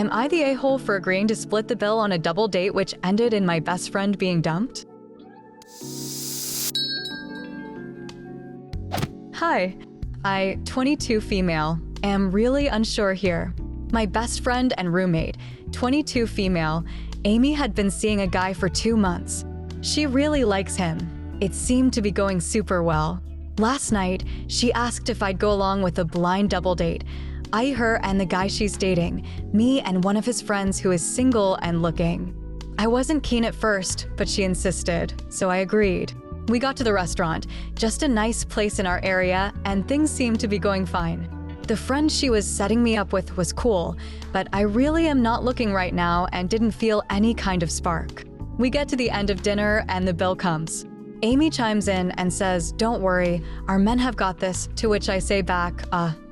Am I the a-hole for agreeing to split the bill on a double date which ended in my best friend being dumped? Hi, I, 22 female, am really unsure here. My best friend and roommate, 22 female, Amy had been seeing a guy for 2 months. She really likes him. It seemed to be going super well. Last night, she asked if I'd go along with a blind double date. I, her, and the guy she's dating, me and one of his friends who is single and looking. I wasn't keen at first, but she insisted, so I agreed. We got to the restaurant, just a nice place in our area, and things seemed to be going fine. The friend she was setting me up with was cool, but I really am not looking right now and didn't feel any kind of spark. We get to the end of dinner and the bill comes. Amy chimes in and says, "Don't worry, our men have got this," to which I say back,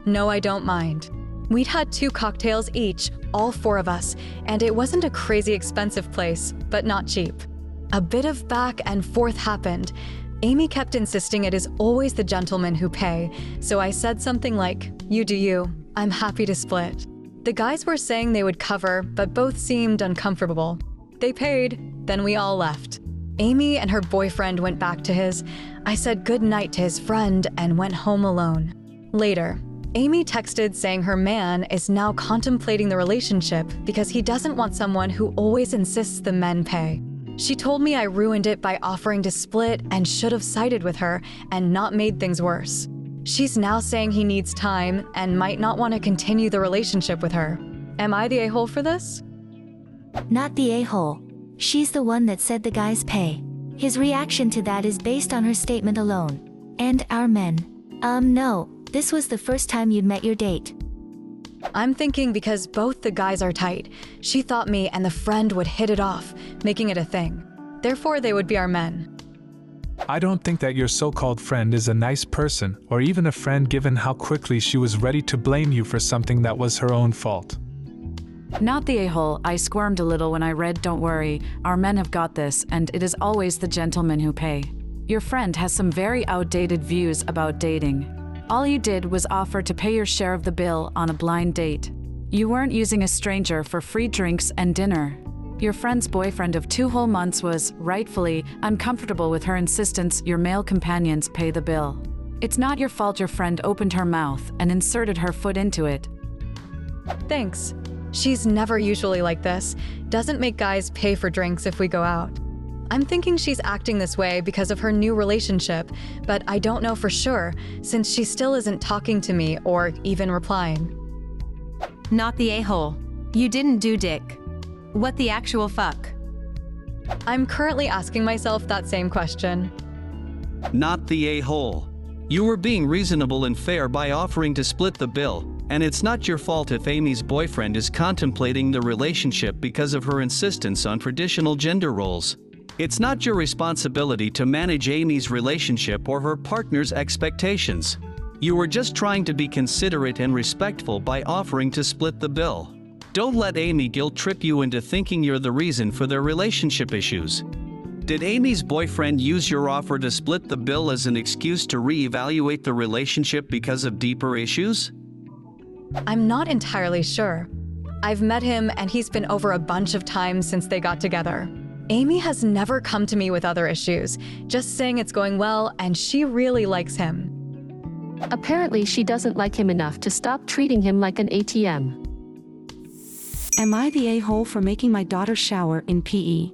no, I don't mind. We'd had 2 cocktails each, all 4 of us, and it wasn't a crazy expensive place, but not cheap. A bit of back and forth happened. Amy kept insisting it is always the gentlemen who pay, so I said something like, "You do you, I'm happy to split." The guys were saying they would cover, but both seemed uncomfortable. They paid, then we all left. Amy and her boyfriend went back to his. I said good night to his friend and went home alone. Later, Amy texted saying her man is now contemplating the relationship because he doesn't want someone who always insists the men pay. She told me I ruined it by offering to split and should have sided with her and not made things worse. She's now saying he needs time and might not want to continue the relationship with her. Am I the a-hole for this? Not the a-hole. She's the one that said the guys pay. His reaction to that is based on her statement alone. And our men. No, this was the first time you'd met your date. I'm thinking because both the guys are tight, she thought me and the friend would hit it off, making it a thing. Therefore, they would be our men. I don't think that your so-called friend is a nice person, or even a friend given how quickly she was ready to blame you for something that was her own fault. Not the a-hole. I squirmed a little when I read "Don't worry, our men have got this, and it is always the gentlemen who pay." Your friend has some very outdated views about dating. All you did was offer to pay your share of the bill on a blind date. You weren't using a stranger for free drinks and dinner. Your friend's boyfriend of 2 whole months was, rightfully, uncomfortable with her insistence your male companions pay the bill. It's not your fault your friend opened her mouth and inserted her foot into it. Thanks. She's never usually like this. Doesn't make guys pay for drinks if we go out. I'm thinking she's acting this way because of her new relationship, but I don't know for sure since she still isn't talking to me or even replying. Not the a-hole. You didn't do dick. What the actual fuck? I'm currently asking myself that same question. Not the a-hole. You were being reasonable and fair by offering to split the bill, and it's not your fault if Amy's boyfriend is contemplating the relationship because of her insistence on traditional gender roles. It's not your responsibility to manage Amy's relationship or her partner's expectations. You were just trying to be considerate and respectful by offering to split the bill. Don't let Amy guilt-trip you into thinking you're the reason for their relationship issues. Did Amy's boyfriend use your offer to split the bill as an excuse to reevaluate the relationship because of deeper issues? I'm not entirely sure. I've met him and he's been over a bunch of times since they got together. Amy has never come to me with other issues, just saying it's going well and she really likes him. Apparently she doesn't like him enough to stop treating him like an ATM. Am I the a-hole for making my daughter shower in PE?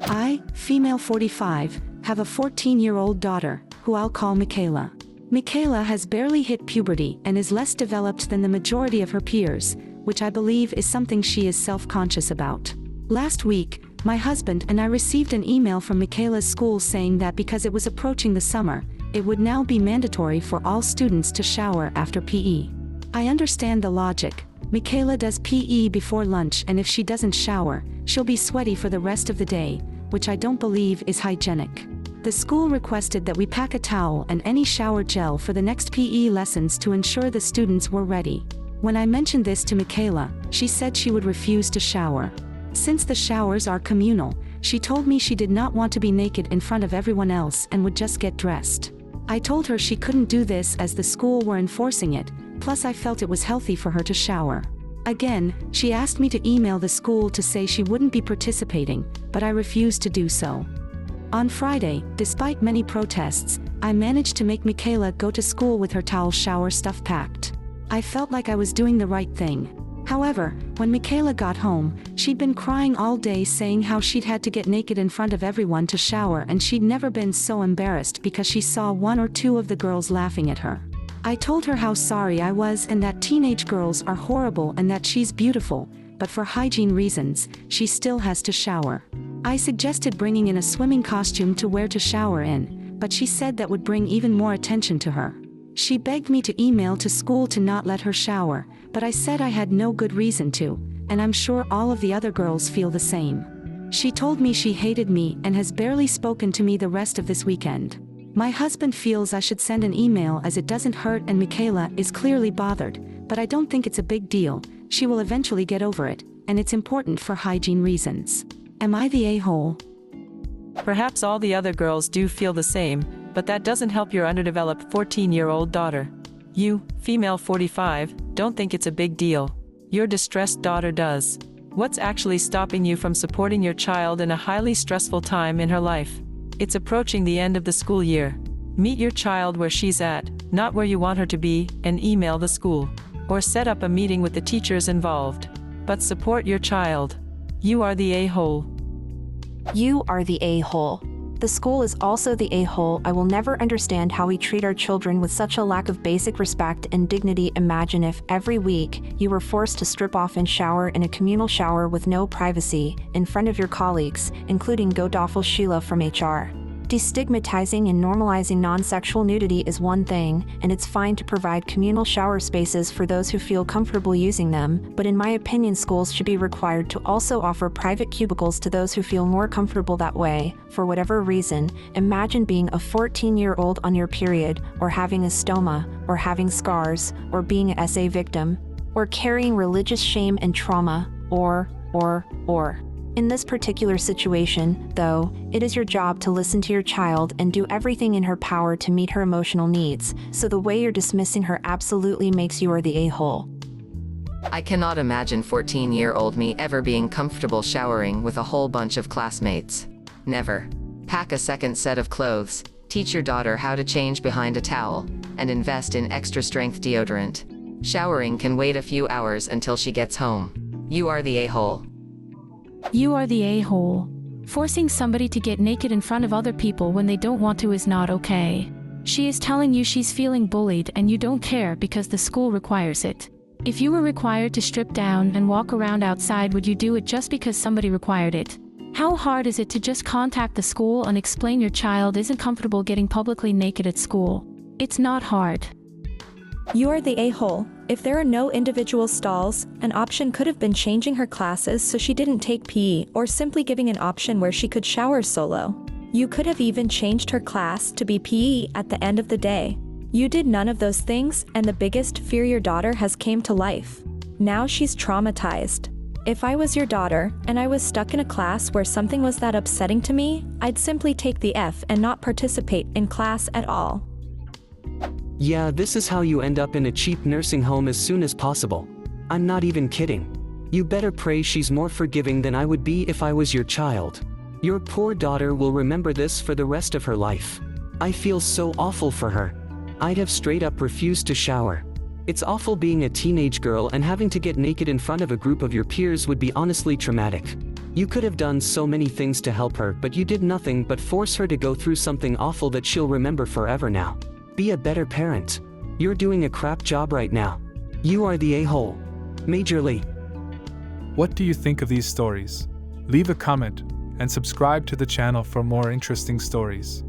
I, female 45, have a 14-year-old daughter, who I'll call Michaela. Michaela has barely hit puberty and is less developed than the majority of her peers, which I believe is something she is self-conscious about. Last week, my husband and I received an email from Michaela's school saying that because it was approaching the summer, it would now be mandatory for all students to shower after PE. I understand the logic. Michaela does PE before lunch, and if she doesn't shower, she'll be sweaty for the rest of the day, which I don't believe is hygienic. The school requested that we pack a towel and any shower gel for the next PE lessons to ensure the students were ready. When I mentioned this to Michaela, she said she would refuse to shower. Since the showers are communal, she told me she did not want to be naked in front of everyone else and would just get dressed. I told her she couldn't do this as the school were enforcing it, Plus I felt it was healthy for her to shower. Again, she asked me to email the school to say she wouldn't be participating, but I refused to do so. On Friday, despite many protests, I managed to make Michaela go to school with her towel shower stuff packed. I felt like I was doing the right thing. However, when Michaela got home, she'd been crying all day saying how she'd had to get naked in front of everyone to shower and she'd never been so embarrassed because she saw one or two of the girls laughing at her. I told her how sorry I was and that teenage girls are horrible and that she's beautiful, but for hygiene reasons, she still has to shower. I suggested bringing in a swimming costume to wear to shower in, but she said that would bring even more attention to her. She begged me to email to school to not let her shower, but I said I had no good reason to, and I'm sure all of the other girls feel the same. She told me she hated me and has barely spoken to me the rest of this weekend. My husband feels I should send an email as it doesn't hurt and Michaela is clearly bothered, but I don't think it's a big deal. She will eventually get over it, and it's important for hygiene reasons. Am I the a-hole? Perhaps all the other girls do feel the same, but that doesn't help your underdeveloped 14-year-old daughter. You, female 45, don't think it's a big deal. Your distressed daughter does. What's actually stopping you from supporting your child in a highly stressful time in her life? It's approaching the end of the school year. Meet your child where she's at, not where you want her to be, and email the school. Or set up a meeting with the teachers involved. But support your child. You are the a-hole. You are the a-hole. The school is also the a-hole. I will never understand how we treat our children with such a lack of basic respect and dignity. Imagine if, every week, you were forced to strip off and shower in a communal shower with no privacy, in front of your colleagues, including Godawful Sheila from HR. Destigmatizing and normalizing non-sexual nudity is one thing, and it's fine to provide communal shower spaces for those who feel comfortable using them, but in my opinion schools should be required to also offer private cubicles to those who feel more comfortable that way, for whatever reason. Imagine being a 14-year-old on your period, or having a stoma, or having scars, or being an SA victim, or carrying religious shame and trauma, or. In this particular situation, though, it is your job to listen to your child and do everything in her power to meet her emotional needs, so the way you're dismissing her absolutely makes you the a-hole. I cannot imagine 14-year-old me ever being comfortable showering with a whole bunch of classmates. Never. Pack a second set of clothes, teach your daughter how to change behind a towel, and invest in extra-strength deodorant. Showering can wait a few hours until she gets home. You are the a-hole. You are the a-hole. Forcing somebody to get naked in front of other people when they don't want to is not okay. She is telling you she's feeling bullied and you don't care because the school requires it. If you were required to strip down and walk around outside, would you do it just because somebody required it? How hard is it to just contact the school and explain your child isn't comfortable getting publicly naked at school? It's not hard. You are the a-hole. If there are no individual stalls, an option could have been changing her classes so she didn't take PE, or simply giving an option where she could shower solo. You could have even changed her class to be PE at the end of the day. You did none of those things, and the biggest fear your daughter has came to life. Now she's traumatized. If I was your daughter, and I was stuck in a class where something was that upsetting to me, I'd simply take the F and not participate in class at all. Yeah, this is how you end up in a cheap nursing home as soon as possible. I'm not even kidding. You better pray she's more forgiving than I would be if I was your child. Your poor daughter will remember this for the rest of her life. I feel so awful for her. I'd have straight up refused to shower. It's awful being a teenage girl and having to get naked in front of a group of your peers would be honestly traumatic. You could have done so many things to help her, but you did nothing but force her to go through something awful that she'll remember forever now. Be a better parent. You're doing a crap job right now. You are the a-hole. Majorly. What do you think of these stories? Leave a comment and subscribe to the channel for more interesting stories.